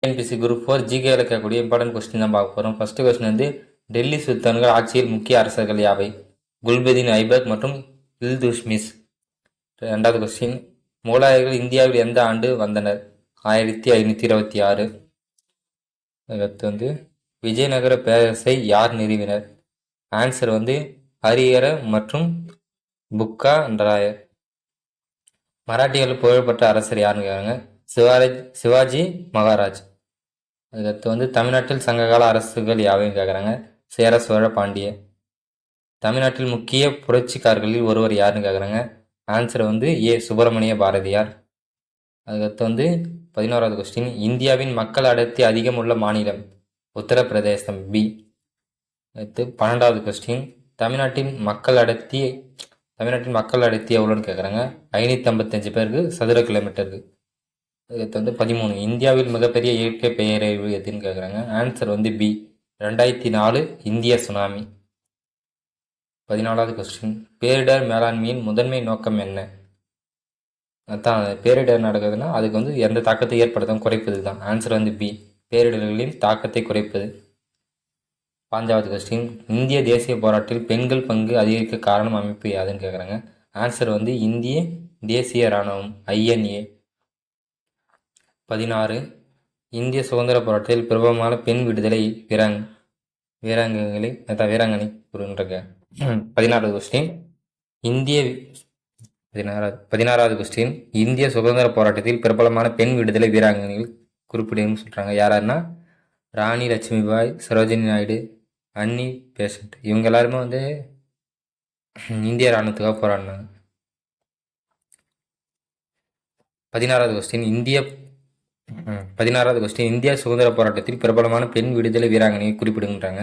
TNPSC group 4 ஜிகேல கேட்கக்கூடிய important question தான் பார்க்க போகிறோம். ஃபர்ஸ்ட் கொஸ்டின் வந்து டெல்லி சுல்தான்கள் ஆட்சியில் முக்கிய அரசர்கள் யாவை? குல்பதீன் ஐபக் மற்றும் இல்துஷ்மிஸ். ரெண்டாவது கொஸ்டின் முகலாயர்கள் இந்தியாவில் எந்த ஆண்டு வந்தனர்? 1526. அடுத்து வந்து விஜயநகர பேரரசை யார் நிறுவினர்? ஆன்சர் வந்து ஹரிஹர மற்றும் புக்கா ராயர். மராட்டியர்கள் புகழ்பெற்ற அரசர் யாருன்னு கேட்குறாங்க. சிவாஜி மகாராஜ். அதுக்கடுத்து வந்து தமிழ்நாட்டில் சங்ககால அரசுகள் யாவையும் கேட்குறாங்க. சேர சோழ பாண்டிய. தமிழ்நாட்டில் முக்கிய புரட்சிக்காரர்களில் ஒருவர் யாருன்னு கேட்குறாங்க. ஆன்சர் வந்து சுப்பிரமணிய பாரதியார். அதுக்கடுத்து வந்து 11வது கொஸ்டின் இந்தியாவின் மக்கள் அடர்த்தி அதிகம் உள்ள மாநிலம்? உத்தரப்பிரதேசம் பி. அடுத்து 12வது கொஸ்டின் தமிழ்நாட்டின் மக்கள் அடர்த்தி எவ்வளோன்னு கேட்குறாங்க. 555 பேருக்கு சதுர கிலோமீட்டருக்கு. அதுக்கு வந்து 13 இந்தியாவில் மிகப்பெரிய இயற்கை பேரழிவு எதுன்னு கேட்குறாங்க. ஆன்சர் வந்து பி 2004 இந்திய சுனாமி. 14வது கொஸ்டின் பேரிடர் மேலாண்மையின் முதன்மை நோக்கம் என்ன? அதான் பேரிடர் நடக்குதுன்னா அதுக்கு வந்து எந்த தாக்கத்தை ஏற்படுத்தும் குறைப்பது தான். ஆன்சர் வந்து பி பேரிடர்களின் தாக்கத்தை குறைப்பது. 5வது கொஸ்டின் இந்திய தேசிய போராட்டத்தில் பெண்கள் பங்கு அதிகரிக்க காரணம் அமைப்பு யாதுன்னு கேட்குறாங்க. ஆன்சர் வந்து இந்திய தேசிய இராணுவம் INA. 16 இந்திய சுதந்திர போராட்டத்தில் பிரபலமான பெண் விடுதலை வீராங்கனை கூறுகின்ற. 16வது கொஸ்டின் 16வது கொஸ்டின் இந்திய சுதந்திர போராட்டத்தில் பிரபலமான பெண் விடுதலை வீராங்கனைகள் குறிப்பிடுன்னு சொல்கிறாங்க. யாருன்னா ராணி லட்சுமிபாய், சரோஜினி நாயுடு, அன்னி பெசன்ட். இவங்க எல்லாருமே வந்து இந்திய இராணுவத்துக்காக போராடினாங்க. 16வது கொஸ்டின் இந்திய சுதந்திர போராட்டத்தில் பிரபலமான பெண் விடுதலை வீராங்கனையை குறிப்பிடுன்றாங்க.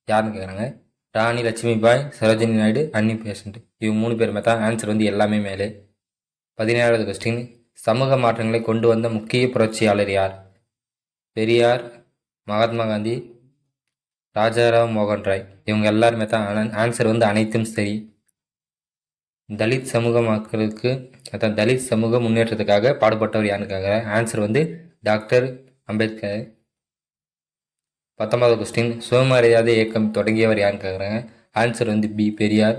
யாருன்னு கேட்குறாங்க. ராணி லட்சுமிபாய், சரோஜினி நாயுடு, அன்னி பெசன்ட். இவங்க 3 பேருமே தான். ஆன்சர் வந்து எல்லாமே மேலே. 17வது கொஸ்டின் சமூக மாற்றங்களை கொண்டு வந்த முக்கிய புரட்சியாளர் யார்? பெரியார், மகாத்மா காந்தி, ராஜாராம் மோகன் ராய். இவங்க எல்லாருமே தான். ஆன்சர் வந்து அனைத்தும் சரி. தலித் சமூக முன்னேற்றத்துக்காக பாடுபட்டவர் யாருன்னு கேட்குறாங்க. ஆன்சர் வந்து டாக்டர் அம்பேத்கர். 19வது கொஸ்டின் சுயமரியாதை இயக்கம் தொடங்கியவர் யாருன்னு கேட்குறாங்க. ஆன்சர் வந்து பி பெரியார்.